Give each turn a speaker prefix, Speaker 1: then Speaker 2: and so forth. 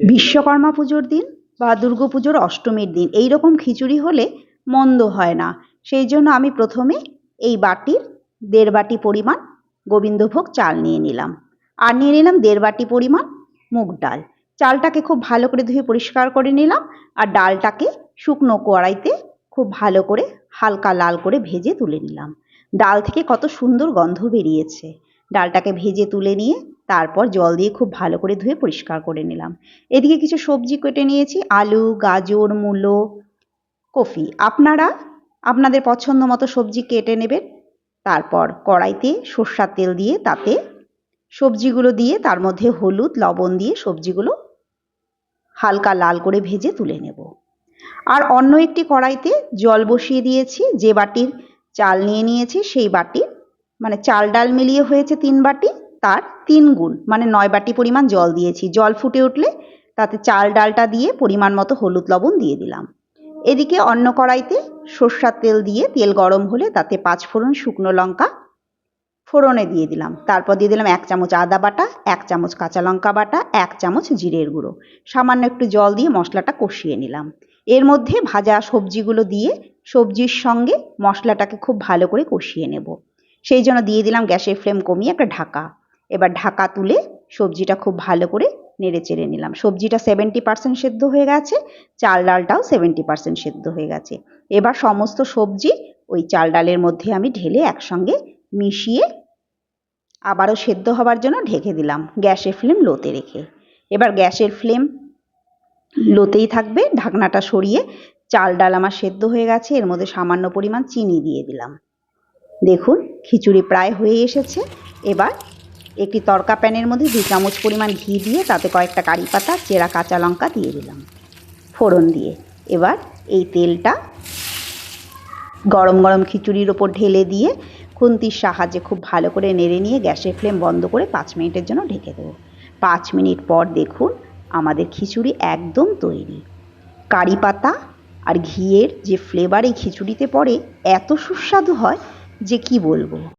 Speaker 1: বিশ্বকর্মা পুজোর দিন বা দুর্গা পুজোর অষ্টমীর দিন এই রকম খিচুড়ি হলে মন্দ হয় না। সেই জন্য আমি প্রথমে এই বাটির 1.5 বাটি পরিমাণ গোবিন্দভোগ চাল নিয়ে নিলাম, আর নিয়ে নিলাম 1.5 বাটি পরিমাণ মুগ ডাল। চালটাকে খুব ভালো করে ধুয়ে পরিষ্কার করে নিলাম, আর ডালটাকে শুকনো কড়াইতে খুব ভালো করে হালকা লাল করে ভেজে তুলে নিলাম। ডাল থেকে কত সুন্দর গন্ধ বেরিয়েছে। ডালটাকে ভেজে তুলে নিয়ে তারপর জল দিয়ে খুব ভালো করে ধুয়ে পরিষ্কার করে নিলাম। এদিকে কিছু সবজি কেটে নিয়েছি, আলু, গাজর, মূলো, কফি। আপনারা আপনাদের পছন্দ মতো সবজি কেটে নেবেন। তারপর কড়াইতে সর্ষার তেল দিয়ে তাতে সবজিগুলো দিয়ে তার মধ্যে হলুদ লবণ দিয়ে সবজিগুলো হালকা লাল করে ভেজে তুলে নেব। আর অন্য একটি কড়াইতে জল বসিয়ে দিয়েছি। যে বাটির চাল নিয়ে নিয়েছি সেই বাটির, মানে চাল ডাল মিলিয়ে হয়েছে 3 বাটি, তার 3 গুণ মানে 9 বাটি পরিমাণ জল দিয়েছি। জল ফুটে উঠলে তাতে চাল ডালটা দিয়ে পরিমাণ মতো হলুদ লবণ দিয়ে দিলাম। এদিকে অন্য কড়াইতে সর্ষার তেল দিয়ে তেল গরম হলে তাতে 5 ফোড়ন শুকনো লঙ্কা ফোড়নে দিয়ে দিলাম। তারপর দিয়ে দিলাম 1 চামচ আদা বাটা, 1 চামচ কাঁচা লঙ্কা বাটা, 1 চামচ জিরের গুঁড়ো। সামান্য একটু জল দিয়ে মশলাটা কষিয়ে নিলাম। এর মধ্যে ভাজা সবজিগুলো দিয়ে সবজির সঙ্গে মশলাটাকে খুব ভালো করে কষিয়ে নেব। সেই জন্য দিয়ে দিলাম গ্যাসের ফ্লেম কমিয়ে একটা ঢাকা। এবার ঢাকা তুলে সবজিটা খুব ভালো করে নেড়ে চেড়ে নিলাম। সবজিটা 70% সেদ্ধ হয়ে গেছে, চাল ডালটাও 70% সেদ্ধ হয়ে গেছে। এবার সমস্ত সবজি ওই চাল ডালের মধ্যে আমি ঢেলে একসঙ্গে মিশিয়ে আবারও সেদ্ধ হবার জন্য ঢেকে দিলাম গ্যাসের ফ্লেম লোতে রেখে। এবার গ্যাসের ফ্লেম লোতেই থাকবে, ঢাকনাটা সরিয়ে চাল ডাল আমার সেদ্ধ হয়ে গেছে। এর মধ্যে সামান্য পরিমাণ চিনি দিয়ে দিলাম। দেখুন খিচুড়ি প্রায় হয়ে এসেছে। এবার একটি তড়কা প্যানের মধ্যে 2 চামচ পরিমাণ ঘি দিয়ে তাতে কয়েকটা কারি পাতা, চেরা কাঁচা লঙ্কা দিয়ে দিলাম ফোড়ন দিয়ে। এবার এই তেলটা গরম গরম খিচুড়ির ওপর ঢেলে দিয়ে খুন্তির সাহায্যে খুব ভালো করে নেড়ে নিয়ে গ্যাসের ফ্লেম বন্ধ করে 5 মিনিটের জন্য ঢেকে দেবো। 5 মিনিট পর দেখুন আমাদের খিচুড়ি একদম তৈরি। কারি পাতা আর ঘিয়ের যে ফ্লেভার এই খিচুড়িতে পড়ে এত সুস্বাদু হয় যে কি বলবো।